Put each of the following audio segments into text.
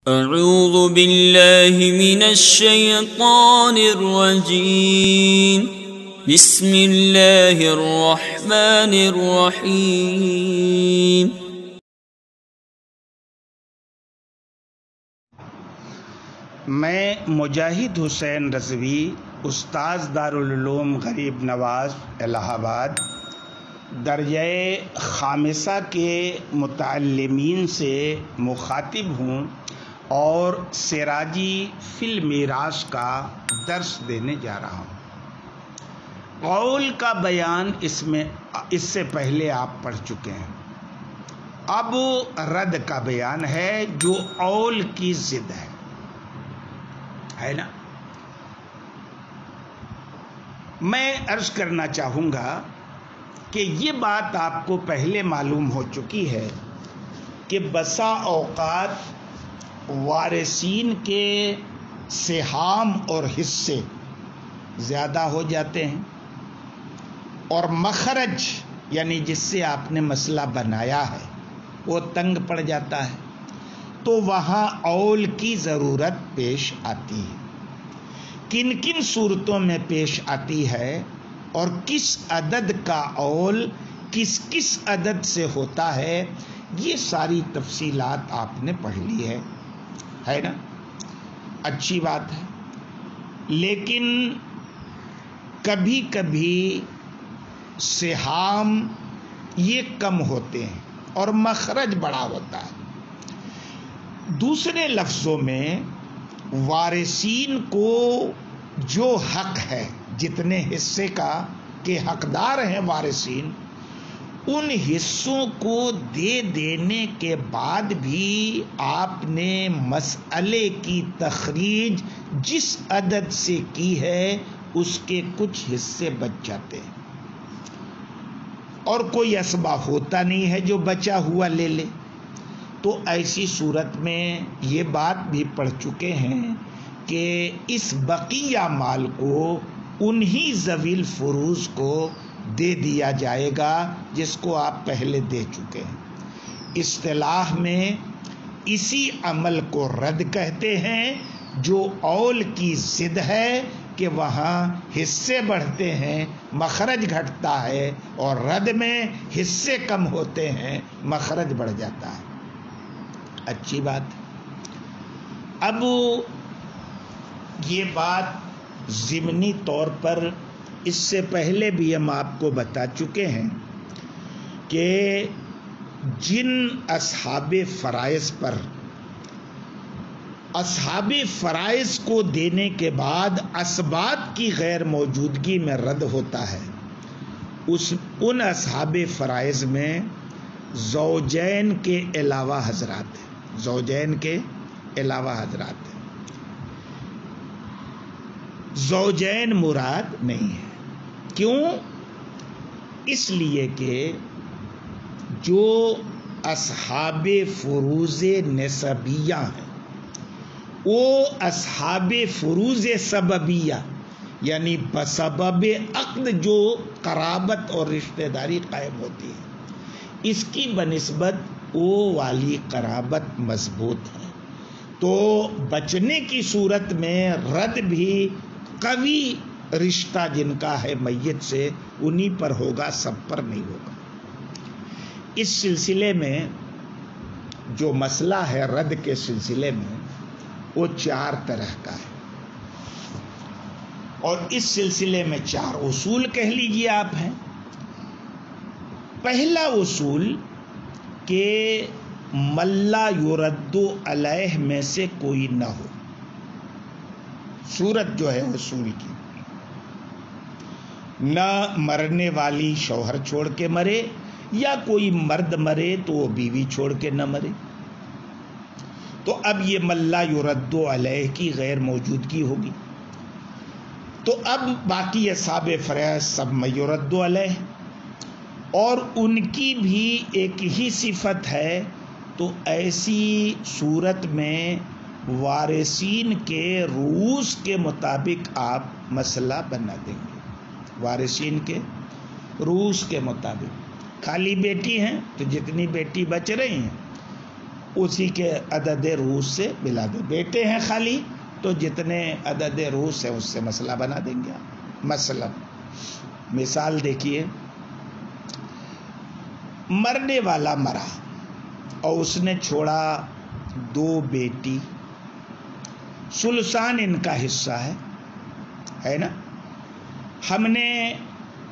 اعوذ باللہ من الشیطان الرجیم بسم اللہ الرحمن الرحیم میں مجاہد حسین رضوی استاذ دارالعلوم غریب نواز الہ آباد درجہ خامسہ کے متعلمین سے مخاطب ہوں اور سراجی فی المیراث کا درس دینے جا رہا ہوں۔ قول کا بیان اس سے پہلے آپ پڑھ چکے ہیں۔ اب رد کا بیان ہے جو قول کی ضد ہے نا۔ میں عرض کرنا چاہوں گا کہ یہ بات آپ کو پہلے معلوم ہو چکی ہے کہ بسا اوقات وارثین کے سہام اور حصے زیادہ ہو جاتے ہیں اور مخرج یعنی جس سے آپ نے مسئلہ بنایا ہے وہ تنگ پڑ جاتا ہے، تو وہاں قول کی ضرورت پیش آتی ہے۔ کن کن صورتوں میں پیش آتی ہے اور کس عدد کا قول کس کس عدد سے ہوتا ہے، یہ ساری تفصیلات آپ نے پڑھ لی ہے نا۔ اچھی بات ہے، لیکن کبھی کبھی سہام یہ کم ہوتے ہیں اور مخرج بڑا ہوتا ہے۔ دوسرے لفظوں میں وارثین کو جو حق ہے، جتنے حصے کا کے حقدار ہیں وارثین، ان حصوں کو دے دینے کے بعد بھی آپ نے مسئلے کی تخریج جس عدد سے کی ہے اس کے کچھ حصے بچ جاتے ہیں اور کوئی اسباب ہوتا نہیں ہے جو بچا ہوا لے لے۔ تو ایسی صورت میں یہ بات بھی پڑھ چکے ہیں کہ اس بقیہ مال کو انہی ذوی الفروض کو دے دیا جائے گا جس کو آپ پہلے دے چکے ہیں۔ اصطلاح میں اسی عمل کو رد کہتے ہیں جو قول کی ضد ہے کہ وہاں حصے بڑھتے ہیں مخرج گھٹتا ہے، اور رد میں حصے کم ہوتے ہیں مخرج بڑھ جاتا ہے۔ اچھی بات۔ اب یہ بات ضمنی طور پر اس سے پہلے بھی ہم آپ کو بتا چکے ہیں کہ جن اصحاب فرائض پر اصحاب فرائض کو دینے کے بعد اسباب کی غیر موجودگی میں رد ہوتا ہے، ان اصحاب فرائض میں زوجین کے علاوہ حضرات ہیں، زوجین کے علاوہ حضرات ہیں۔ زوجین مراد نہیں ہے۔ کیوں؟ اس لیے کہ جو اصحاب فروض نسبیہ ہیں وہ اصحاب فروض سببیہ یعنی بسبب عقد جو قرابت اور رشتہ داری قائم ہوتی ہے، اس کی بنسبت وہ والی قرابت مضبوط ہے، تو بچنے کی صورت میں رد بھی قوی رشتہ جن کا ہے میت سے انہی پر ہوگا، سب پر نہیں ہوگا۔ اس سلسلے میں جو مسئلہ ہے رد کے سلسلے میں وہ 4 طرح کا ہے، اور اس سلسلے میں 4 اصول کہہ لیجئے آپ ہیں۔ پہلا اصول کہ ملا یرد علیہ میں سے کوئی نہ ہو۔ صورت جو ہے اصول کی، نہ مرنے والی شوہر چھوڑ کے مرے یا کوئی مرد مرے تو وہ بیوی چھوڑ کے نہ مرے، تو اب یہ ملا یرد علیہ کی غیر موجودگی ہوگی۔ تو اب باقی اصحاب فرائض سب میں یرد علیہ، اور ان کی بھی ایک ہی صفت ہے، تو ایسی صورت میں وارثین کے رؤوس کے مطابق آپ مسئلہ بنا دیں گے۔ وارثین کے رؤوس کے مطابق، خالی بیٹی ہیں تو جتنی بیٹی بچ رہی ہیں اسی کے عدد روس سے ملا دیں. بیٹے ہیں خالی تو جتنے عدد روس ہے اس سے مسئلہ بنا دیں گے. مثلا مثال دیکھیے، مرنے والا مرا اور اس نے چھوڑا 2 بیٹی، ثلثان ان کا حصہ ہے نا. ہم نے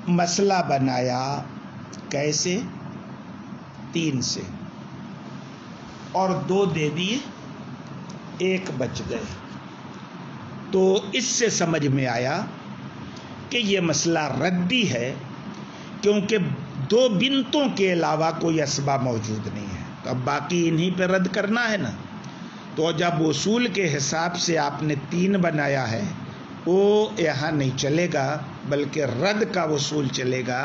مسئلہ بنایا کیسے؟ 3 سے، اور 2 دے دیے، 1 بچ گئے. تو اس سے سمجھ میں آیا کہ یہ مسئلہ ردی ہے، کیونکہ 2 بنتوں کے علاوہ کوئی اسباب موجود نہیں ہے. تو اب باقی انہی پہ رد کرنا ہے نا. تو جب اصول کے حساب سے آپ نے 3 بنایا ہے، وہ یہاں نہیں چلے گا، بلکہ رد کا اصول چلے گا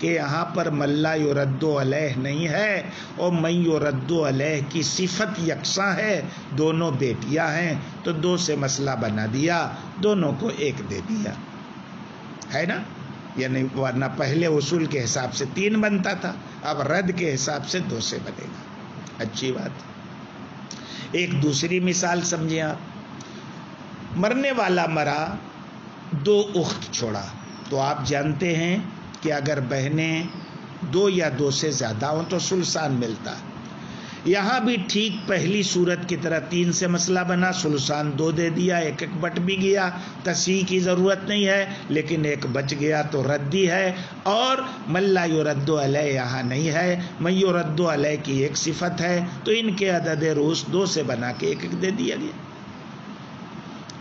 کہ یہاں پر من لا یرد علیہ نہیں ہے، اور من یرد علیہ کی صفت یکساں ہے. دونوں بیٹیاں ہیں تو 2 سے مسئلہ بنا دیا، دونوں کو 1 دے دیا، ہے نا. یعنی ورنہ پہلے اصول کے حساب سے 3 بنتا تھا، اب رد کے حساب سے 2 سے بنے گا. اچھی بات. ایک دوسری مثال سمجھیں آپ. مرنے والا مرا، 2 اخت چھوڑا. تو آپ جانتے ہیں کہ اگر بہنیں 2 یا 2 سے زیادہ ہوں تو ثلثان ملتا. یہاں بھی ٹھیک پہلی صورت کی طرح 3 سے مسئلہ بنا، ثلثان 2 دے دیا، 1 بٹ بھی گیا، تصحیح کی ضرورت نہیں ہے، لیکن 1 بچ گیا تو ردی ہے. اور من لا یرد علیہ یہاں نہیں ہے، من یرد علیہ کی 1 صفت ہے، تو ان کے عدد روس 2 سے بنا کے 1 دے دیا گیا.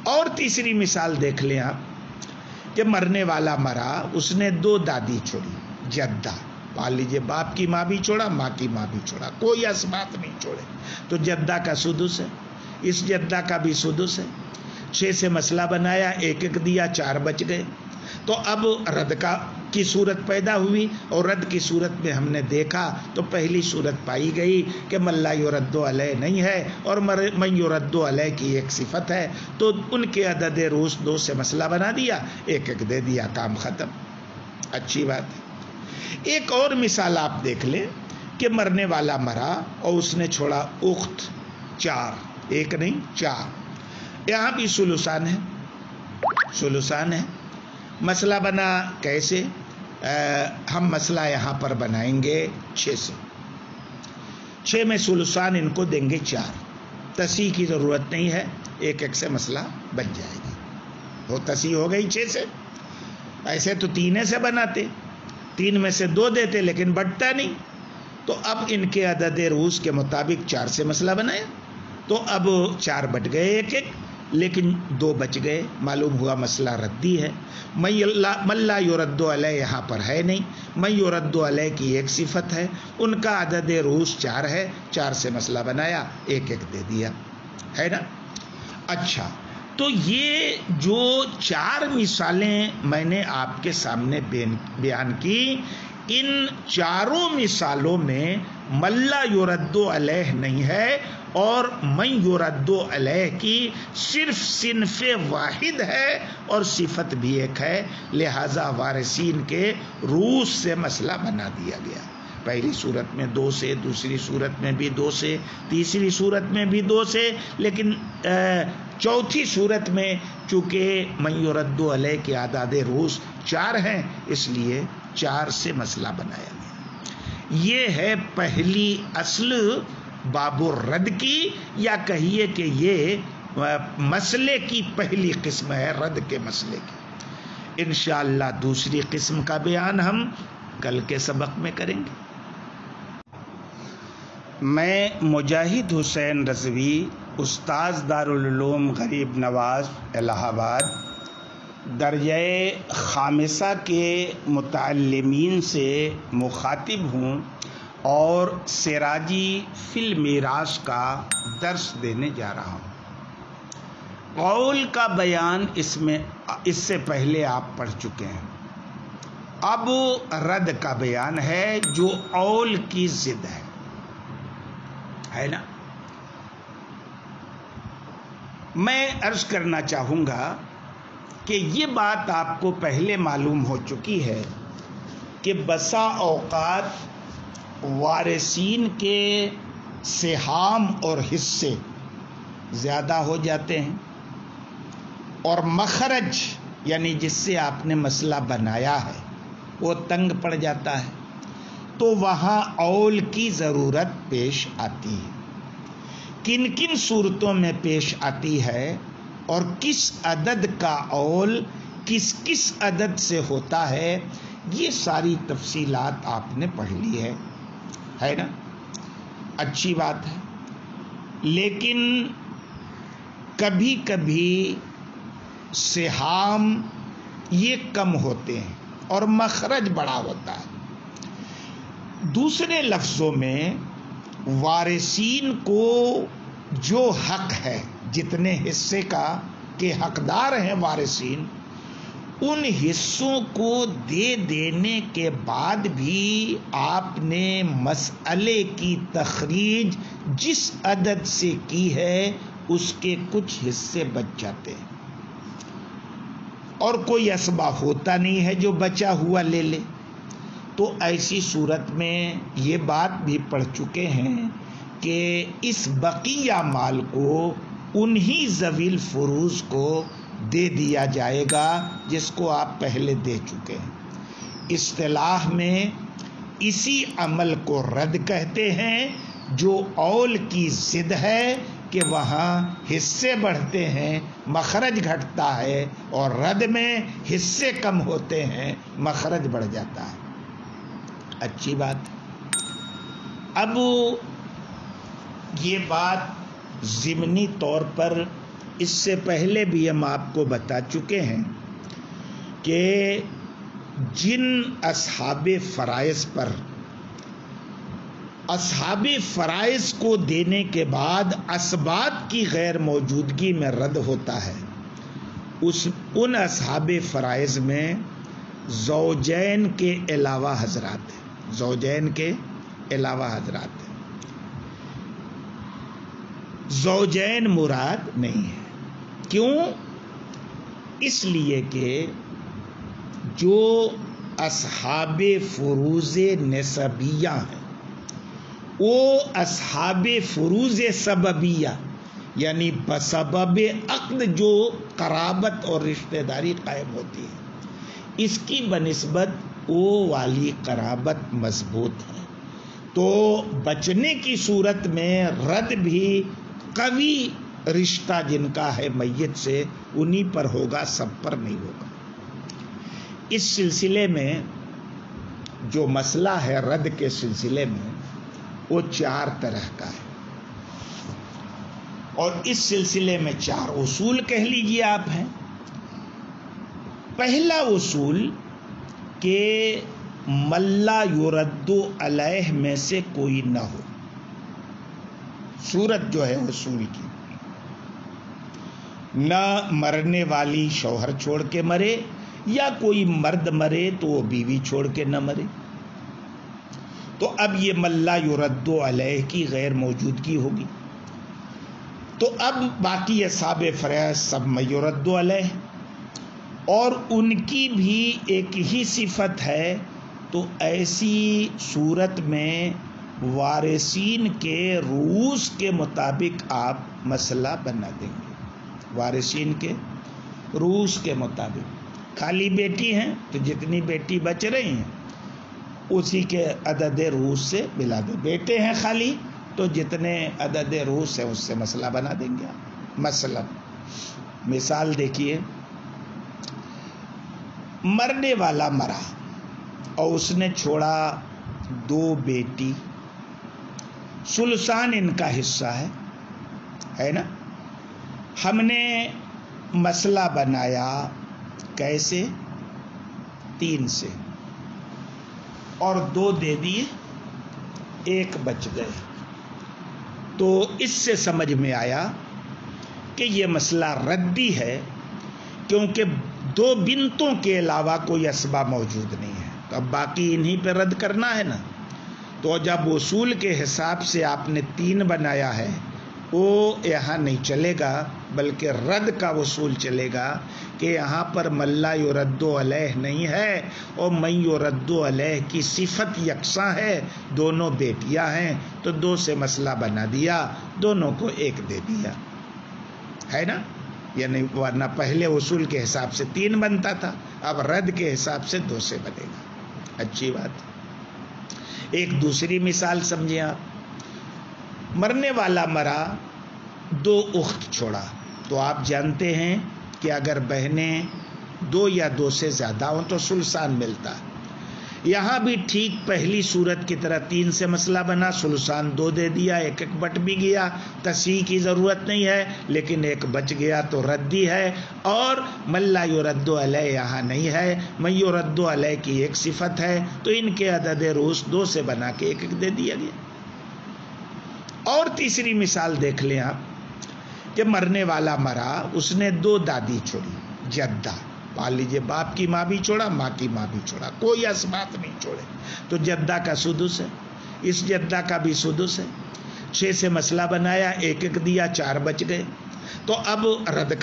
اور تیسری مثال دیکھ لیں آپ کہ مرنے والا مرا، اس نے 2 دادی چھوڑی، جدہ. مان لیجیے باپ کی ماں بھی چھوڑا، ماں کی ماں بھی چھوڑا، کوئی اسبات نہیں چھوڑے، تو جدہ کا سدس ہے، اس جدہ کا بھی سدس ہے. 6 سے مسئلہ بنایا، 1 دیا، 4 بچ گئے. تو اب رد کی صورت پیدا ہوئی، اور رد کی صورت میں ہم نے دیکھا تو پہلی صورت پائی گئی کہ من لا یرد علیہ نہیں ہے، اور من یرد علیہ کی 1 صفت ہے. تو ان کے عدد روس 2 سے مسئلہ بنا دیا، 1 دے دیا، کام ختم. اچھی بات ہے. ایک اور مثال آپ دیکھ لیں کہ مرنے والا مرا اور اس نے چھوڑا اخت 4، 1 نہیں 4. یہاں بھی ثلثان ہے، ثلثان ہے. مسئلہ بنا کیسے؟ ہم مسئلہ یہاں پر بنائیں گے 6 سے. 6 میں ثلثان ان کو دیں گے 4. تصحیح کی ضرورت نہیں ہے، 1 سے مسئلہ بن جائے گا. وہ تصحیح ہو گئی 6 سے. ایسے تو 3 سے بناتے، 3 میں سے 2 دیتے، لیکن بٹتا نہیں. تو اب ان کے عدد روس کے مطابق 4 سے مسئلہ بنایا، تو اب 4 بٹ گئے 1، لیکن 2 بچ گئے. معلوم ہوا مسئلہ ردی ہے. من لا یرد علیہ یہاں پر ہے نہیں، من یرد علیہ کی 1 صفت ہے، ان کا عدد روس 4 ہے، 4 سے مسئلہ بنایا، 1 دے دیا، ہے نا. اچھا، تو یہ جو 4 مثالیں میں نے آپ کے سامنے بیان کی، ان 4 مثالوں میں من لا یرد علیہ نہیں ہے، اور من یرد علیہ کی صرف صنف واحد ہے اور صفت بھی 1 ہے. لہذا وارثین کے روس سے مسئلہ بنا دیا گیا. پہلی صورت میں 2 سے، دوسری صورت میں بھی 2 سے، تیسری صورت میں بھی 2 سے، لیکن چوتھی صورت میں چونکہ من یرد علیہ کے اعداد روس 4 ہیں، اس لیے 4 سے مسئلہ بنایا گیا. یہ ہے پہلی اصل باب الرد کی، یا کہیے کہ یہ مسئلے کی پہلی قسم ہے، رد کے مسئلے کی. انشاءاللہ دوسری قسم کا بیان ہم کل کے سبق میں کریں گے. میں مجاہد حسین رضوی، استاذ دارالعلوم غریب نواز الہ آباد، درجہ خامسہ کے متعلمین سے مخاطب ہوں، اور سراجی فی المیراث کا درس دینے جا رہا ہوں. قول کا بیان اس سے پہلے آپ پڑھ چکے ہیں. اب رد کا بیان ہے جو قول کی ضد ہے نا. میں عرض کرنا چاہوں گا کہ یہ بات آپ کو پہلے معلوم ہو چکی ہے کہ بسا اوقات وارثین کے سہام اور حصے زیادہ ہو جاتے ہیں اور مخرج یعنی جس سے آپ نے مسئلہ بنایا ہے وہ تنگ پڑ جاتا ہے تو وہاں اول کی ضرورت پیش آتی ہے. کن کن صورتوں میں پیش آتی ہے اور کس عدد کا اول کس کس عدد سے ہوتا ہے، یہ ساری تفصیلات آپ نے پڑھ لی ہے نا؟ اچھی بات ہے. لیکن کبھی کبھی سہام یہ کم ہوتے ہیں اور مخرج بڑا ہوتا ہے. دوسرے لفظوں میں وارثین کو جو حق ہے، جتنے حصے کا کہ حقدار ہیں وارثین، ان حصوں کو دے دینے کے بعد بھی آپ نے مسئلے کی تخریج جس عدد سے کی ہے اس کے کچھ حصے بچ جاتے ہیں اور کوئی اسباب ہوتا نہیں ہے جو بچا ہوا لے لے. تو ایسی صورت میں یہ بات بھی پڑھ چکے ہیں کہ اس بقیہ مال کو انہی ذوی الفروض کو دے دیا جائے گا جس کو آپ پہلے دے چکے ہیں. اصطلاح میں اسی عمل کو رد کہتے ہیں جو اول کی ضد ہے کہ وہاں حصے بڑھتے ہیں مخرج گھٹتا ہے اور رد میں حصے کم ہوتے ہیں مخرج بڑھ جاتا ہے. اچھی بات. اب یہ بات ضمنی طور پر اس سے پہلے بھی ہم آپ کو بتا چکے ہیں کہ جن اصحاب فرائض پر اصحاب فرائض کو دینے کے بعد اسباب کی غیر موجودگی میں رد ہوتا ہے، ان اصحاب فرائض میں زوجین کے علاوہ حضرات ہیں. زوجین کے علاوہ حضرات ہیں. زوجین مراد نہیں ہے. کیوں؟ اس لیے کہ جو اصحاب فروض نسبیہ ہیں وہ اصحاب فروض سببیہ یعنی بسبب عقد جو قرابت اور رشتہ داری قائم ہوتی ہے، اس کی بنسبت وہ والی قرابت مضبوط ہے. تو بچنے کی صورت میں رد بھی قوی رشتہ جن کا ہے میت سے انہی پر ہوگا، سب پر نہیں ہوگا. اس سلسلے میں جو مسئلہ ہے رد کے سلسلے میں وہ 4 طرح کا ہے اور اس سلسلے میں 4 اصول کہہ لیجئے آپ ہیں. پہلا اصول کہ ملا یرد علیہ میں سے کوئی نہ ہو. صورت جو ہے اصول کی، نہ مرنے والی شوہر چھوڑ کے مرے یا کوئی مرد مرے تو وہ بیوی چھوڑ کے نہ مرے. تو اب یہ ملا یرد علیہ کی غیر موجودگی ہوگی. تو اب باقی اصحاب فرائض سب میں یرد علیہ اور ان کی بھی ایک ہی صفت ہے. تو ایسی صورت میں وارثین کے رؤوس کے مطابق آپ مسئلہ بنا دیں گے. وارثین کے رؤوس کے مطابق خالی بیٹی ہیں تو جتنی بیٹی بچ رہی ہیں اسی کے عدد رؤوس سے ملا دیں. بیٹے ہیں خالی تو جتنے عدد رؤوس ہیں اس سے مسئلہ بنا دیں گے. مثلا مثال دیکھیے، مرنے والا مرا اور اس نے چھوڑا 2 بیٹی، ثلثان ان کا حصہ ہے نا. ہم نے مسئلہ بنایا کیسے؟ 3 سے اور 2 دے دیے، 1 بچ گئے. تو اس سے سمجھ میں آیا کہ یہ مسئلہ ردی ہے کیونکہ 2 بنتوں کے علاوہ کوئی اسباب موجود نہیں ہے. تو اب باقی انہی پہ رد کرنا ہے نا. تو جب اصول کے حساب سے آپ نے 3 بنایا ہے وہ یہاں نہیں چلے گا، بلکہ رد کا وصول چلے گا کہ یہاں پر ملا یرد علیہ نہیں ہے اور من یرد علیہ کی صفت یکساں ہے، دونوں بیٹیاں ہیں تو دو سے مسئلہ بنا دیا، دونوں کو ایک دے دیا، ہے نا؟ یعنی ورنہ پہلے وصول کے حساب سے 3 بنتا تھا، اب رد کے حساب سے 2 سے بنے گا۔ اچھی بات۔ ایک دوسری مثال سمجھیں آپ، مرنے والا مرا، 2 اخت چھوڑا، تو آپ جانتے ہیں کہ اگر بہنیں 2 یا 2 سے زیادہ ہوں تو ثلثان ملتا ہے۔ یہاں بھی ٹھیک پہلی صورت کی طرح 3 سے مسئلہ بنا، ثلثان 2 دے دیا، ایک بٹ بھی گیا، تصحیح کی ضرورت نہیں ہے، لیکن ایک بچ گیا تو ردی ہے، اور من لا یرد علیہ یہاں نہیں ہے، من یرد علیہ کی ایک صفت ہے، تو ان کے عدد رؤوس 2 سے بنا کے ایک دے دیا گیا۔ اور تیسری مثال دیکھ لیں آپ کہ مرنے والا مرا، اس نے 2 دادی چھوڑی، جدہ، مان لیجیے باپ کی ماں بھی چھوڑا، ماں کی ماں بھی چھوڑا، کوئی اسبات نہیں چھوڑے، تو جدہ کا سدس ہے، اس جدہ کا بھی سدس ہے، 6 سے مسئلہ بنایا، ایک دیا، 4 بچ گئے، تو اب رد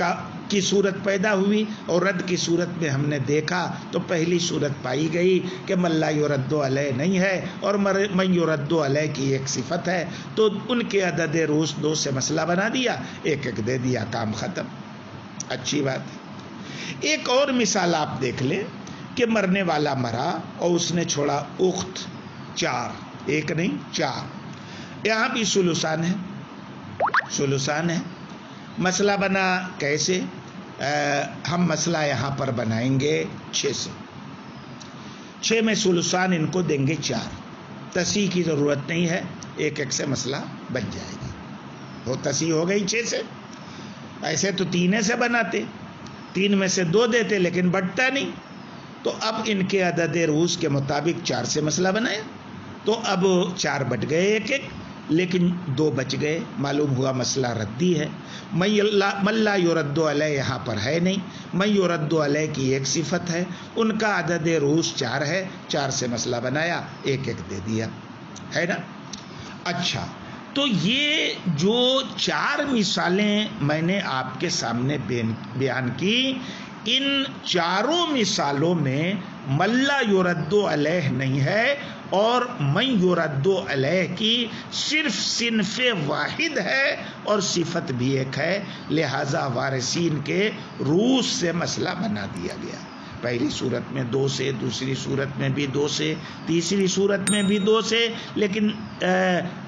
کی صورت پیدا ہوئی، اور رد کی صورت میں ہم نے دیکھا تو پہلی صورت پائی گئی کہ من لا یرد علیہ نہیں ہے اور من یرد علیہ کی ایک صفت ہے، تو ان کے عدد رؤوس 2 سے مسئلہ بنا دیا، ایک دے دیا، کام ختم۔ اچھی بات ہے۔ ایک اور مثال آپ دیکھ لیں کہ مرنے والا مرا اور اس نے چھوڑا اخت 4، 1 نہیں 4، یہاں بھی ثلثان ہے، ثلثان ہے۔ مسئلہ بنا کیسے؟ ہم مسئلہ یہاں پر بنائیں گے 6 سے، 6 میں ثلثان ان کو دیں گے 4، تصحیح کی ضرورت نہیں ہے، ایک سے مسئلہ بن جائے گا، وہ تصحیح ہو گئی 6 سے۔ ایسے تو 3 سے بناتے، 3 میں سے 2 دیتے، لیکن بٹتا نہیں، تو اب ان کے عدد رؤوس کے مطابق 4 سے مسئلہ بنایا، تو اب 4 بٹ گئے، ایک لیکن 2 بچ گئے، معلوم ہوا مسئلہ ردی ہے۔ من لا یرد علیہ یہاں پر ہے نہیں، من یرد علیہ کی ایک صفت ہے، ان کا عدد رؤوس 4 ہے، 4 سے مسئلہ بنایا، ایک دے دیا، ہے نا؟ اچھا، تو یہ جو 4 مثالیں میں نے آپ کے سامنے بیان کی، ان 4 مثالوں میں من لا یرد علیہ نہیں ہے اور من یرد علیہ کی صرف صنف واحد ہے اور صفت بھی ایک ہے، لہذا وارثین کے رؤوس سے مسئلہ بنا دیا گیا۔ پہلی صورت میں 2 سے، دوسری صورت میں بھی 2 سے، تیسری صورت میں بھی 2 سے، لیکن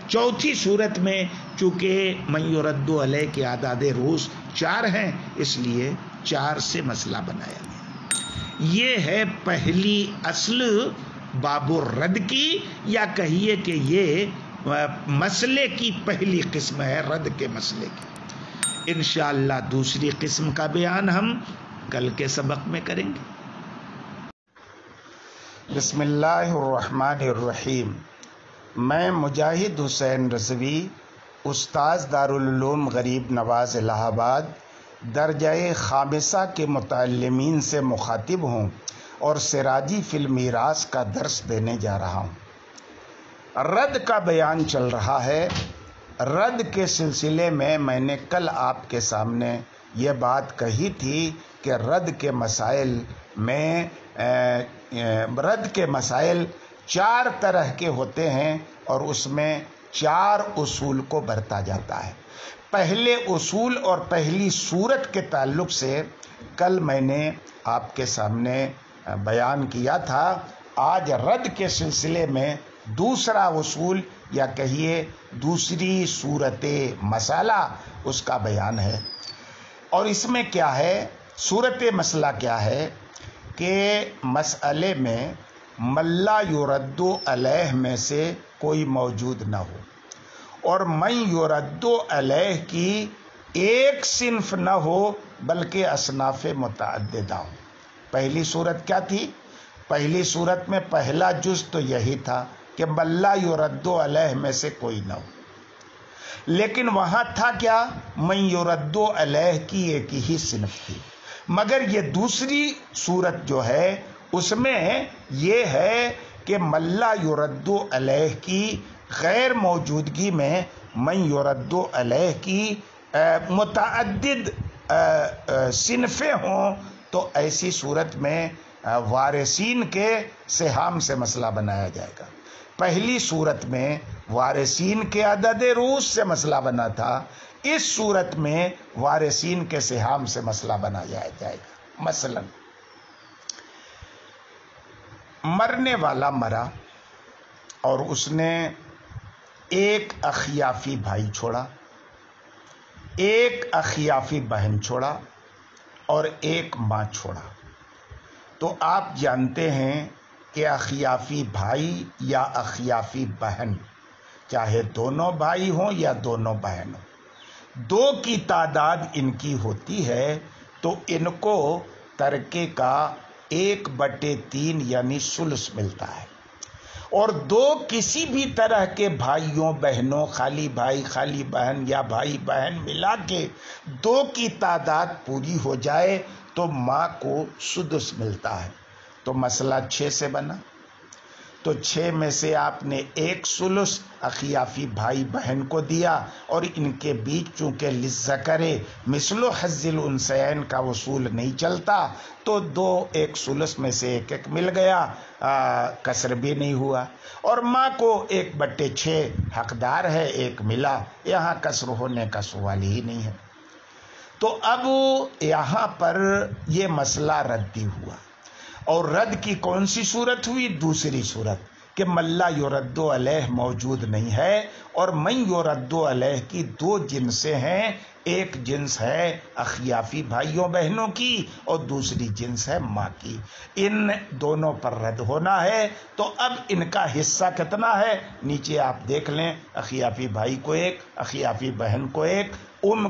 چوتھی صورت میں چونکہ من یرد علیہ کے اعداد رؤوس 4 ہیں، اس لیے 4 سے مسئلہ بنایا گیا۔ یہ ہے پہلی اصل باب الرد کی، یا کہیے کہ یہ مسئلے کی پہلی قسم ہے، رد کے مسئلے کی۔ انشاءاللہ دوسری قسم کا بیان ہم کل کے سبق میں کریں گے۔ بسم اللہ الرحمن الرحیم۔ میں مجاہد حسین رضوی، استاذ دارالعلوم غریب نواز الہ آباد، درجہ خامسہ کے متعلمین سے مخاطب ہوں اور سراجی فی المیراث کا درس دینے جا رہا ہوں۔ رد کا بیان چل رہا ہے۔ رد کے سلسلے میں نے کل آپ کے سامنے یہ بات کہی تھی کہ رد کے مسائل 4 طرح کے ہوتے ہیں اور اس میں 4 اصول کو برتا جاتا ہے۔ پہلے اصول اور پہلی صورت کے تعلق سے کل میں نے آپ کے سامنے بیان کیا تھا۔ آج رد کے سلسلے میں دوسرا اصول یا کہیے دوسری صورت مسئلہ اس کا بیان ہے، اور اس میں کیا ہے، صورت مسئلہ کیا ہے کہ مسئلے میں من لا یرد علیہ میں سے کوئی موجود نہ ہو اور من یرد علیہ کی ایک صنف نہ ہو بلکہ اصناف متعددہ ہو۔ پہلی صورت کیا تھی؟ پہلی صورت میں پہلا جز تو یہی تھا کہ من لا یرد علیہ میں سے کوئی نہ ہو، لیکن وہاں تھا کیا؟ من یرد علیہ کی ایک ہی صنف تھی۔ مگر یہ دوسری صورت جو ہے اس میں یہ ہے کہ من لا یرد علیہ کی غیر موجودگی میں من یرد علیہ کی متعدد صنفیں ہوں تو ایسی صورت میں وارثین کے سہام سے مسئلہ بنایا جائے گا۔ پہلی صورت میں وارثین کے عدد روس سے مسئلہ بنا تھا، اس صورت میں وارثین کے سہام سے مسئلہ بنایا جائے گا۔ مثلا مرنے والا مرا اور اس نے ایک اخیافی بھائی چھوڑا، ایک اخیافی بہن چھوڑا اور ایک ماں چھوڑا، تو آپ جانتے ہیں کہ اخیافی بھائی یا اخیافی بہن، چاہے دونوں بھائی ہوں یا دونوں بہن ہوں، دو کی تعداد ان کی ہوتی ہے تو ان کو ترکے کا 1/3 یعنی ثلث ملتا ہے، اور دو کسی بھی طرح کے بھائیوں بہنوں، خالی بھائی خالی بہن یا بھائی بہن ملا کے 2 کی تعداد پوری ہو جائے تو ماں کو سدس ملتا ہے۔ تو مسئلہ 6 سے بنا، تو 6 میں سے آپ نے 1 ثلث اخیافی بھائی بہن کو دیا، اور ان کے بیچ چونکہ للذکر مثل حظ الانثیین کا اصول نہیں چلتا تو 1 ثلث میں سے 1 مل گیا، کسر بھی نہیں ہوا، اور ماں کو 1/6 حقدار ہے، 1 ملا، یہاں کسر ہونے کا سوال ہی نہیں ہے۔ تو اب یہاں پر یہ مسئلہ ردی ہوا، اور رد کی کون سی صورت ہوئی؟ دوسری صورت کہ من لا یرد علیہ موجود نہیں ہے، اور من یرد علیہ کی 2 جنسیں ہیں، ایک جنس ہے اخیافی بھائیوں بہنوں کی اور دوسری جنس ہے ماں کی، ان دونوں پر رد ہونا ہے۔ تو اب ان کا حصہ کتنا ہے؟ نیچے آپ دیکھ لیں، اخیافی بھائی کو 1، اخیافی بہن کو 1،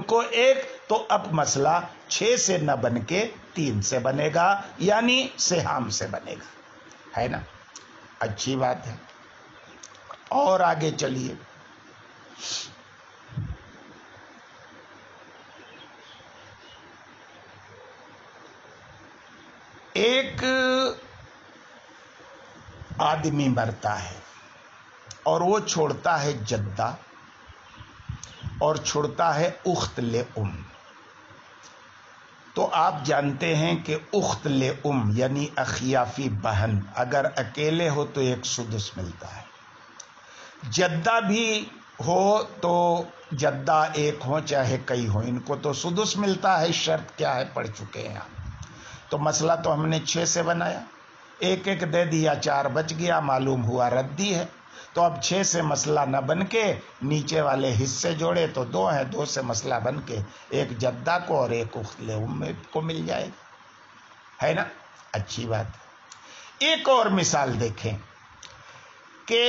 کو 1، تو اب مسئلہ 6 سے نہ بن کے 3 سے بنے گا، یعنی سہام سے بنے گا، ہے نا؟ اچھی بات ہے۔ اور آگے چلیے، ایک آدمی مرتا ہے اور وہ چھوڑتا ہے جدہ اور چھوڑتا ہے اخت لأم۔ تو آپ جانتے ہیں کہ اخت لأم یعنی اخیافی بہن اگر اکیلے ہو تو 1 سدس ملتا ہے، جدہ بھی ہو تو جدہ 1 ہو چاہے کئی ہو، ان کو تو سدس ملتا ہے۔ شرط کیا ہے پڑھ چکے ہیں آپ۔ تو مسئلہ تو ہم نے 6 سے بنایا، 1 دے دیا، 4 بچ گیا، معلوم ہوا ردی ہے۔ تو اب 6 سے مسئلہ نہ بن کے نیچے والے حصے جوڑے تو 2 ہیں، 2 سے مسئلہ بن کے 1 جدہ کو اور 1 اخت لأم کو مل جائے گا، ہے نا؟ اچھی بات۔ ایک اور مثال دیکھیں کہ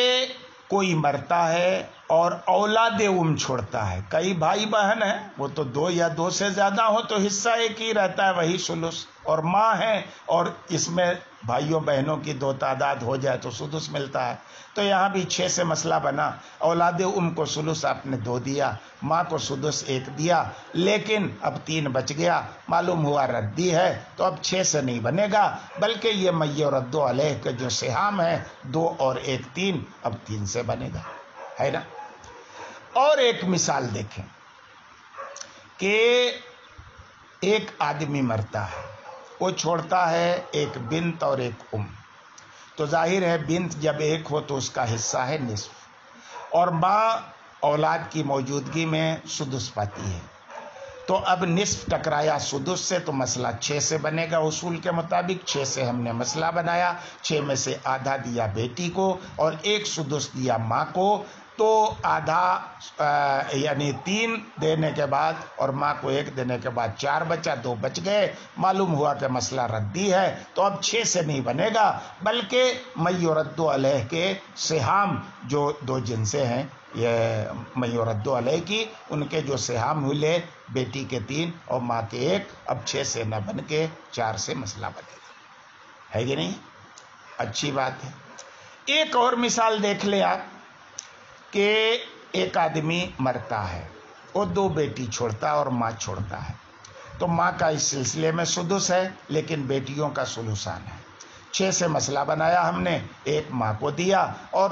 کوئی مرتا ہے اور اولاد چھوڑتا ہے، کئی بھائی بہن ہیں، وہ تو 2 یا 2 سے زیادہ ہو تو حصہ 1 ہی رہتا ہے، وہی ثلث، اور ماں ہے اور اس میں بھائیوں بہنوں کی 2 تعداد ہو جائے تو سدس ملتا ہے۔ تو یہاں بھی 6 سے مسئلہ بنا، اولاد کو ثلث آپ نے 2 دیا، ماں کو سدس 1 دیا، لیکن اب 3 بچ گیا، معلوم ہوا ردی ہے، تو اب 6 سے نہیں بنے گا، بلکہ یہ من یرد علیہ کے جو سہام ہے 2 اور 1 3، اب 3 سے بنے گا، ہے نا؟ اور ایک مثال دیکھیں کہ ایک آدمی مرتا ہے، وہ چھوڑتا ہے 1 بنت اور 1 تو ظاہر ہے بنت جب 1 ہو تو اس کا حصہ ہے نصف، اور ماں اولاد کی موجودگی میں سدس پاتی ہے، تو اب نصف ٹکرایا سدس سے تو مسئلہ 6 سے بنے گا اصول کے مطابق۔ 6 سے ہم نے مسئلہ بنایا، 6 میں سے آدھا دیا بیٹی کو اور 1 سدس دیا ماں کو، تو آدھا یعنی 3 دینے کے بعد اور ماں کو 1 دینے کے بعد 4 بچا، 2 بچ گئے، معلوم ہوا کہ مسئلہ ردی ہے، تو اب 6 سے نہیں بنے گا، بلکہ من یرد علیہ کے سہام جو 2 جنسیں ہیں، یہ من یرد علیہ کی، ان کے جو سہام ملے، بیٹی کے 3 اور ماں کے 1، اب 6 سے نہ بن کے 4 سے مسئلہ بنے گا، ہے کہ نہیں؟ اچھی بات ہے۔ ایک اور مثال دیکھ لیں آپ کہ ایک آدمی مرتا ہے، وہ 2 بیٹی چھوڑتا اور ماں چھوڑتا ہے، تو ماں کا اس سلسلے میں سدس ہے لیکن بیٹیوں کا ثلثان ہے، 6 سے مسئلہ بنایا ہم نے، 1 ماں کو دیا اور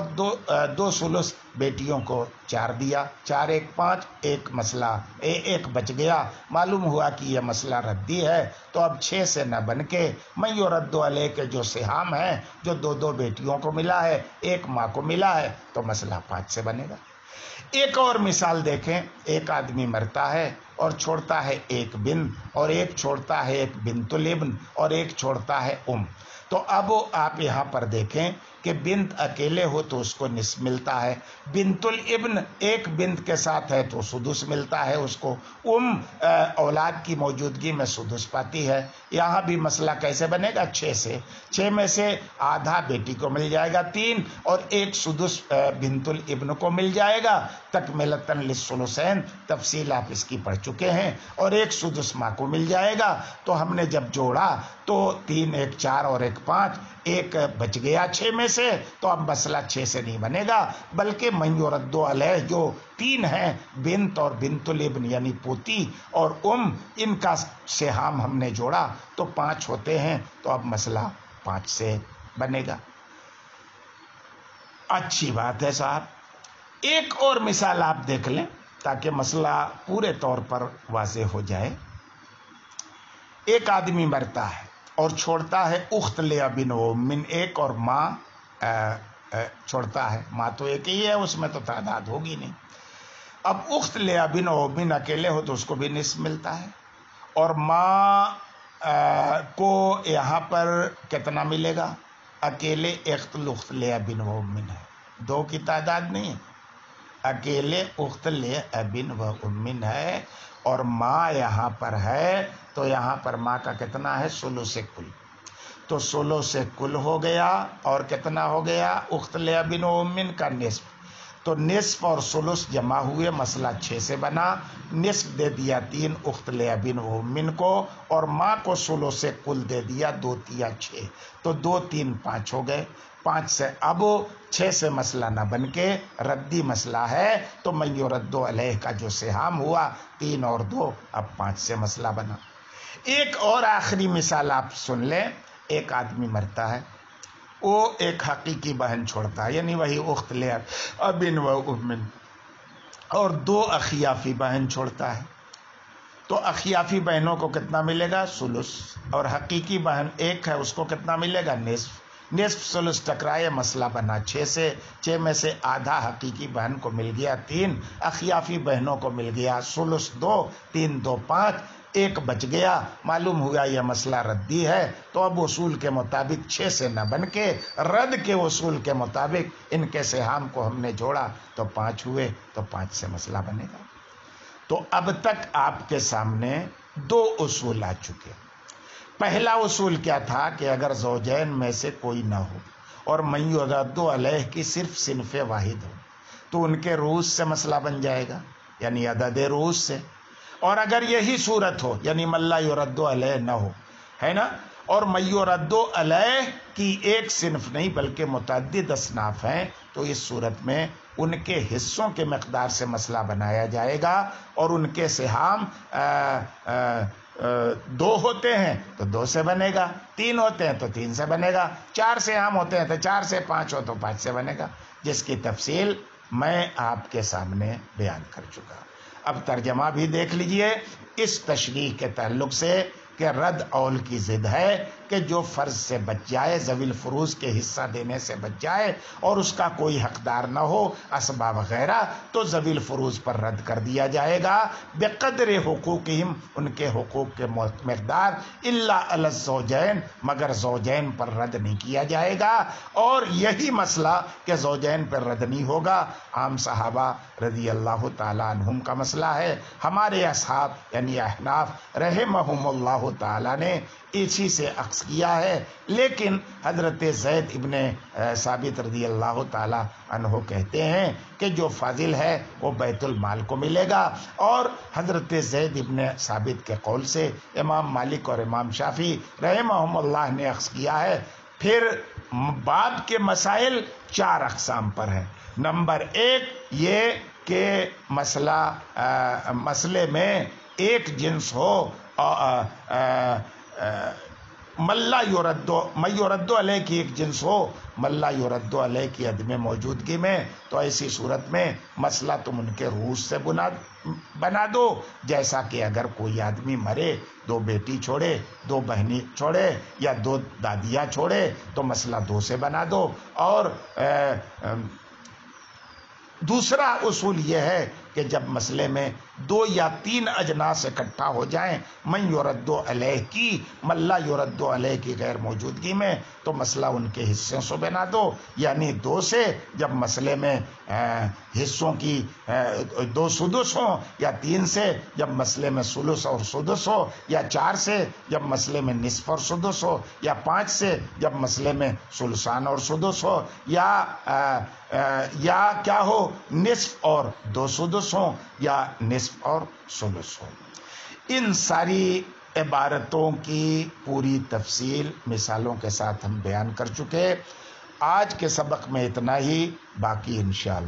دو سلس بیٹیوں کو 4 دیا، 4 1 5، 1 مسئلہ 1 بچ گیا۔ معلوم ہوا کہ یہ مسئلہ ردی ہے، تو اب 6 سے نہ بن کے من یرد علیہ کے جو سہام ہے، جو 2 بیٹیوں کو ملا ہے، 1 ماں کو ملا ہے، تو مسئلہ 5 سے بنے گا۔ ایک اور مثال دیکھیں، ایک آدمی مرتا ہے اور چھوڑتا ہے 1 بنت، اور ایک چھوڑتا ہے 1 بنت الابن، اور ایک چھوڑتا ہے تو اب آپ یہاں پر دیکھیں کہ بنت اکیلے ہو تو اس کو نصف ملتا ہے، بنت الابن 1 بنت کے ساتھ ہے تو سدس ملتا ہے اس کو، اولاد کی موجودگی میں سدس پاتی ہے۔ یہاں بھی مسئلہ کیسے بنے گا؟ 6 سے، 6 میں سے آدھا بیٹی کو مل جائے گا 3، اور 1 سدس بنت الابن کو مل جائے گا، تکملتاً للثلثین، تفصیل آپ اس کی پڑھ چکے ہیں، اور 1 سدس ماں کو مل جائے گا۔ تو ہم نے جب جوڑا تو 3 1 4 اور 1 5، 1 بچ گیا 6 میں سے، تو اب مسئلہ 6 سے نہیں بنے گا، بلکہ من یرد علیہ جو 3 ہیں، بنت اور بنت الابن یعنی پوتی اور ان کا سہام ہم نے جوڑا تو 5 ہوتے ہیں، تو اب مسئلہ 5 سے بنے گا۔ اچھی بات ہے صاحب، ایک اور مثال آپ دیکھ لیں تاکہ مسئلہ پورے طور پر واضح ہو جائے۔ ایک آدمی مرتا ہے اور چھوڑتا ہے اخت لابن و من، 1 اور ماں چھوڑتا ہے، ماں تو ایک ہی ہے، اس میں تو تعداد ہوگی نہیں۔ اب اخت لابن و من اکیلے ہو تو اس کو بھی نصف ملتا ہے، اور ماں کو یہاں پر کتنا ملے گا؟ اکیلے اخت لابن و من ہے، 2 کی تعداد نہیں ہے، اکیلے اخت لابن و من ہے، اور ماں یہاں پر ہے، تو یہاں پر ماں کا کتنا ہے؟ ثلث کل، تو ثلث کل ہو گیا، اور کتنا ہو گیا؟ اخت لابن و من کا نصف، تو نصف اور ثلث جمع ہوئے، مسئلہ 6 سے بنا۔ نصف دے دیا 3 اخت لابن و من کو، اور ماں کو ثلث کل دے دیا 2 3 6، تو 2 3 5 ہو گئے، 5 سے اب 6 سے مسئلہ نہ بن کے ردی مسئلہ ہے، تو من یرد علیہ کا جو سہام ہوا 3 اور 2، اب 5 سے مسئلہ بنا۔ ایک اور آخری مثال آپ سن لیں، ایک آدمی مرتا ہے، وہ ایک حقیقی بہن چھوڑتا ہے، یعنی وہی اخت لابن و من، اور 2 اخیافی بہن چھوڑتا ہے، تو اخیافی بہنوں کو کتنا ملے گا؟ ثلث، اور حقیقی بہن 1 ہے، اس کو کتنا ملے گا؟ نصف، نصف ثلث ٹکرائے، مسئلہ بنا 6 سے، 6 میں سے آدھا حقیقی بہن کو مل گیا 3، اخیافی بہنوں کو مل گیا ثلث 2، 3 2 5، 1 بچ گیا، معلوم ہوا یہ مسئلہ ردی ہے، تو اب اصول کے مطابق 6 سے نہ بن کے رد کے اصول کے مطابق ان کے سہام کو ہم نے جوڑا تو 5 ہوئے، تو 5 سے مسئلہ بنے گا۔ تو اب تک آپ کے سامنے 2 اصول آ چکے۔ پہلا اصول کیا تھا کہ اگر زوجین میں سے کوئی نہ ہو اور من یرد علیہ کی صرف صنف واحد ہو تو ان کے روز سے مسئلہ بن جائے گا، یعنی عدد روز سے، اور اگر یہی صورت ہو یعنی من لا یرد علیہ نہ ہو، ہے نا، اور من یرد علیہ کی ایک صنف نہیں بلکہ متعدد اصناف ہیں، تو اس صورت میں ان کے حصوں کے مقدار سے مسئلہ بنایا جائے گا، اور ان کے سہام 2 ہوتے ہیں تو 2 سے بنے گا، 3 ہوتے ہیں تو 3 سے بنے گا، 4 سہام ہوتے ہیں تو 4 سے، 5 ہو تو 5 سے بنے گا، جس کی تفصیل میں آپ کے سامنے بیان کر چکا۔ اب ترجمہ بھی دیکھ لیجئے اس تشریح کے تعلق سے کہ رد اول کی ضد ہے کہ جو فرض سے بچ جائے، ذوی الفروض کے حصہ دینے سے بچ جائے اور اس کا کوئی حقدار نہ ہو، اسباب وغیرہ، تو ذوی الفروض پر رد کر دیا جائے گا بقدر حقوقہم، ان کے حقوق کے مقدار، الا علی الزوجین، مگر زوجین پر رد نہیں کیا جائے گا۔ اور یہی مسئلہ کہ زوجین پر رد نہیں ہوگا عام صحابہ رضی اللہ تعالیٰ عنہم کا مسئلہ ہے، ہمارے اصحاب یعنی احناف رحمہم اللہ تعالیٰ نے اسی سے اخذ کیا ہے، لیکن حضرت زید ابن ثابت رضی اللہ تعالیٰ عنہ کہتے ہیں کہ جو فاضل ہے وہ بیت المال کو ملے گا، اور حضرت زید ابن ثابت کے قول سے امام مالک اور امام شافعی رحمہم اللہ نے اخذ کیا ہے۔ پھر باب کے مسائل 4 اقسام پر ہیں۔ نمبر 1 یہ کہ مسئلے میں ایک جنس ہو، ملا یرد علیہ کی ایک جنس ہو ملا یرد علیہ کی عدم موجودگی میں، تو ایسی صورت میں مسئلہ تم ان کے روح سے بنا دو، جیسا کہ اگر کوئی آدمی مرے، 2 بیٹی چھوڑے، 2 بہنی چھوڑے یا 2 دادیاں چھوڑے، تو مسئلہ 2 سے بنا دو۔ اور دوسرا اصول یہ ہے کہ جب مسئلے میں 2 یا 3 اجناس اکٹھا ہو جائیں من یرد علیہ کی، ملا یرد علیہ کی غیر موجودگی میں، تو مسئلہ ان کے حصوں سے بنا دو، یعنی 2 سے جب مسئلے میں حصوں کی 2 سدس ہوں، یا 3 سے جب مسئلے میں ثلث اور سدس ہو، یا 4 سے جب مسئلے میں نصف اور سدس ہو، یا 5 سے جب مسئلے میں ثلثان اور سدس ہو، یا کیا ہو نصف اور 2 سدس ہوں، یا نصف اور ثلث ہو۔ ان ساری عبارتوں کی پوری تفصیل مثالوں کے ساتھ ہم بیان کر چکے۔ آج کے سبق میں اتنا ہی، باقی انشاءاللہ